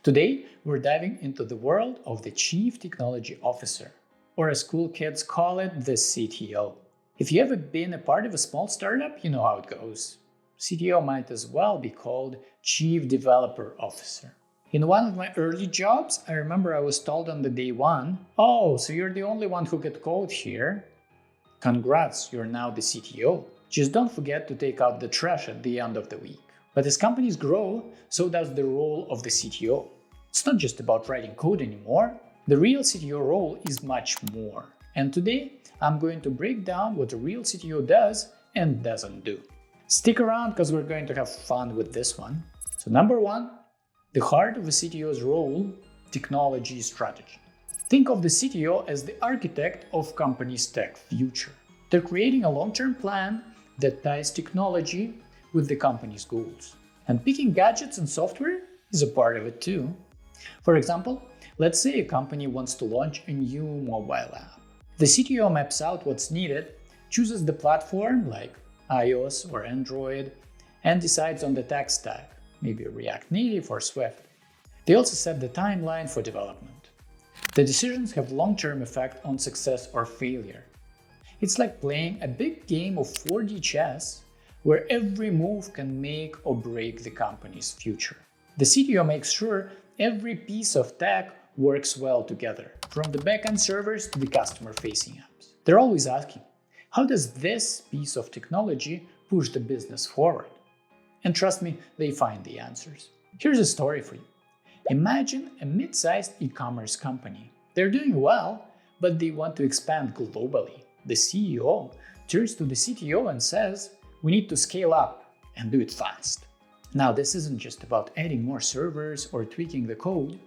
Today, we're diving into the world of the Chief Technology Officer, or as cool kids call it, the CTO. If you ever been a part of a small startup, you know how it goes. CTO might as well be called Chief Developer Officer. In one of my early jobs, I remember I was told on the day one, "Oh, so you're the only one who could code here? Congrats, you're now the CTO. Just don't forget to take out the trash at the end of the week." But as companies grow, so does the role of the CTO. It's not just about writing code anymore. The real CTO role is much more. And today, I'm going to break down what a real CTO does and doesn't do. Stick around because we're going to have fun with this one. So number one, the heart of a CTO's role, technology strategy. Think of the CTO as the architect of company's tech future. They're creating a long-term plan that ties technology with the company's goals. And picking gadgets and software is a part of it too. For example, let's say a company wants to launch a new mobile app. The CTO maps out what's needed, chooses the platform like iOS or Android, and decides on the tech stack, maybe React Native or Swift. They also set the timeline for development. The decisions have long-term effect on success or failure. It's like playing a big game of 4D chess where every move can make or break the company's future. The CTO makes sure every piece of tech works well together, from the backend servers to the customer-facing apps. They're always asking, how does this piece of technology push the business forward? And trust me, they find the answers. Here's a story for you. Imagine a mid-sized e-commerce company. They're doing well, but they want to expand globally. The CEO turns to the CTO and says, "We need to scale up and do it fast." Now, this isn't just about adding more servers or tweaking the code.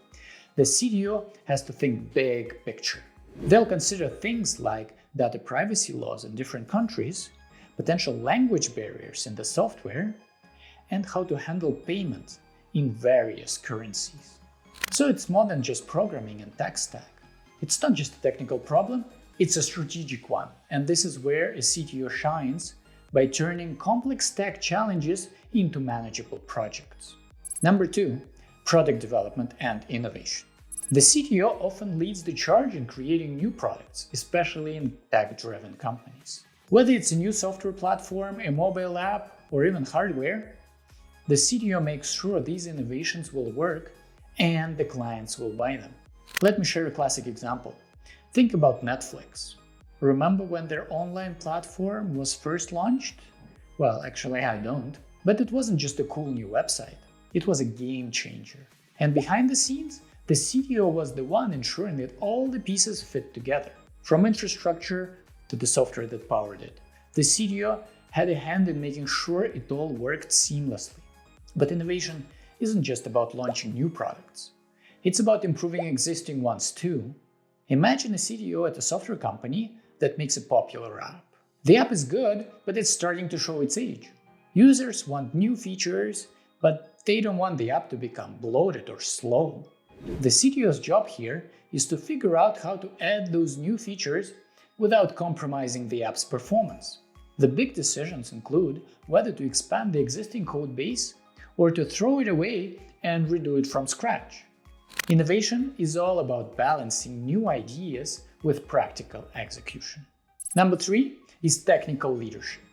The CTO has to think big picture. They'll consider things like data privacy laws in different countries, potential language barriers in the software, and how to handle payments in various currencies. So it's more than just programming and tech stack. It's not just a technical problem, it's a strategic one. And this is where a CTO shines, by turning complex tech challenges into manageable projects. Number two, product development and innovation. The CTO often leads the charge in creating new products, especially in tech-driven companies. Whether it's a new software platform, a mobile app, or even hardware, the CTO makes sure these innovations will work and the clients will buy them. Let me share a classic example. Think about Netflix. Remember when their online platform was first launched? Well, actually I don't. But it wasn't just a cool new website. It was a game changer. And behind the scenes, the CTO was the one ensuring that all the pieces fit together, from infrastructure to the software that powered it. The CTO had a hand in making sure it all worked seamlessly. But innovation isn't just about launching new products. It's about improving existing ones too. Imagine a CTO at a software company that makes a popular app. The app is good, but it's starting to show its age. Users want new features, but they don't want the app to become bloated or slow. The CTO's job here is to figure out how to add those new features without compromising the app's performance. The big decisions include whether to expand the existing code base or to throw it away and redo it from scratch. Innovation is all about balancing new ideas with practical execution. Number three is technical leadership.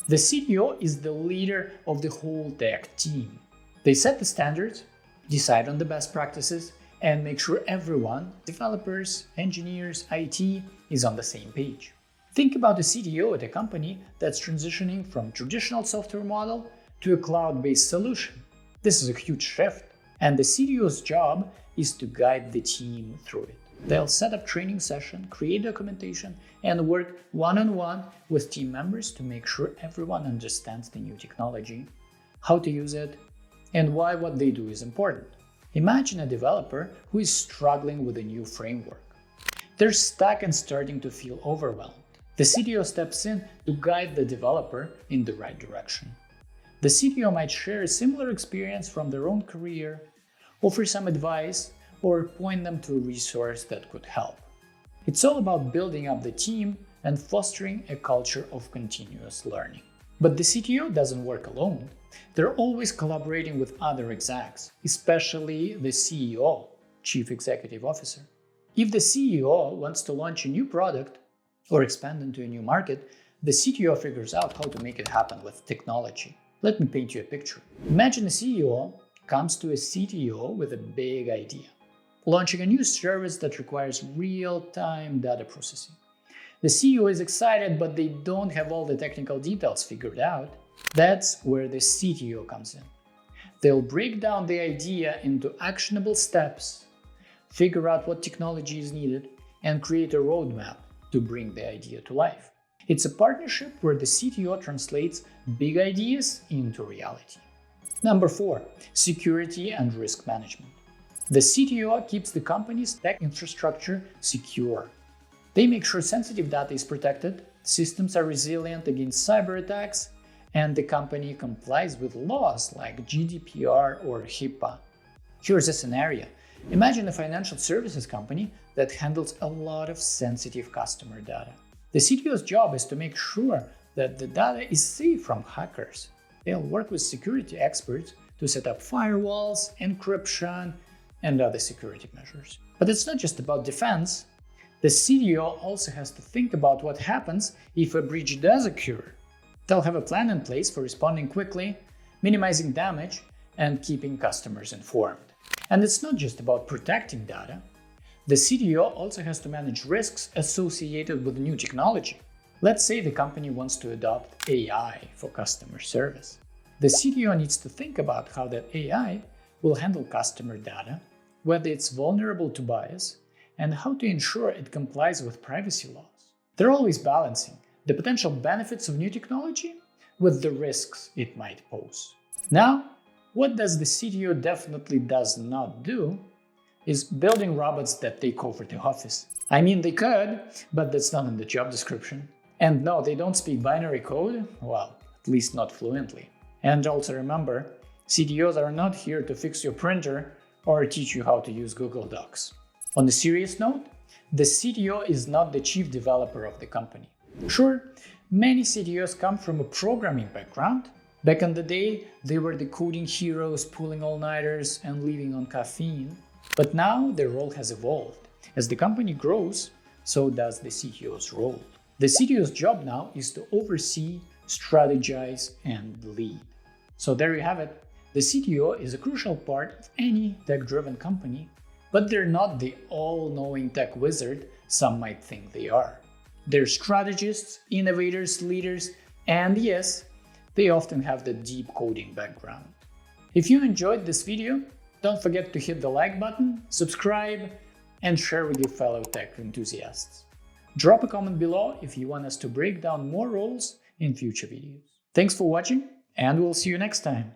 The CTO is the leader of the whole tech team. They set the standards, decide on the best practices, and make sure everyone, developers, engineers, IT, is on the same page. Think about a CTO at a company that's transitioning from traditional software model to a cloud-based solution. This is a huge shift, and the CTO's job is to guide the team through it. They'll set up training sessions, create documentation, and work one-on-one with team members to make sure everyone understands the new technology, how to use it, and why what they do is important. Imagine a developer who is struggling with a new framework. They're stuck and starting to feel overwhelmed. The CTO steps in to guide the developer in the right direction. The CTO might share a similar experience from their own career, offer some advice, or point them to a resource that could help. It's all about building up the team and fostering a culture of continuous learning. But the CTO doesn't work alone. They're always collaborating with other execs, especially the CEO, Chief Executive Officer. If the CEO wants to launch a new product or expand into a new market, the CTO figures out how to make it happen with technology. Let me paint you a picture. Imagine a CEO comes to a CTO with a big idea, launching a new service that requires real-time data processing. The CEO is excited, but they don't have all the technical details figured out. That's where the CTO comes in. They'll break down the idea into actionable steps, figure out what technology is needed, and create a roadmap to bring the idea to life. It's a partnership where the CTO translates big ideas into reality. Number 4, security and risk management. The CTO keeps the company's tech infrastructure secure. They make sure sensitive data is protected, systems are resilient against cyber attacks, and the company complies with laws like GDPR or HIPAA. Here's a scenario. Imagine a financial services company that handles a lot of sensitive customer data. The CTO's job is to make sure that the data is safe from hackers. They'll work with security experts to set up firewalls, encryption, and other security measures. But it's not just about defense. The CTO also has to think about what happens if a breach does occur. They'll have a plan in place for responding quickly, minimizing damage, and keeping customers informed. And it's not just about protecting data. The CTO also has to manage risks associated with new technology. Let's say the company wants to adopt AI for customer service. The CTO needs to think about how that AI will handle customer data, whether it's vulnerable to bias, and how to ensure it complies with privacy laws. They're always balancing the potential benefits of new technology with the risks it might pose. Now, what does the CTO definitely does not do is building robots that take over the office. I mean, they could, but that's not in the job description. And no, they don't speak binary code, well, at least not fluently. And also remember, CTOs are not here to fix your printer or teach you how to use Google Docs. On a serious note, the CTO is not the chief developer of the company. Sure, many CTOs come from a programming background. Back in the day, they were the coding heroes pulling all-nighters and living on caffeine. But now their role has evolved. As the company grows, so does the CTO's role. The CTO's job now is to oversee, strategize, and lead. So there you have it. The CTO is a crucial part of any tech-driven company, but they're not the all-knowing tech wizard some might think they are. They're strategists, innovators, leaders, and yes, they often have the deep coding background. If you enjoyed this video, don't forget to hit the like button, subscribe, and share with your fellow tech enthusiasts. Drop a comment below if you want us to break down more roles in future videos. Thanks for watching, and we'll see you next time.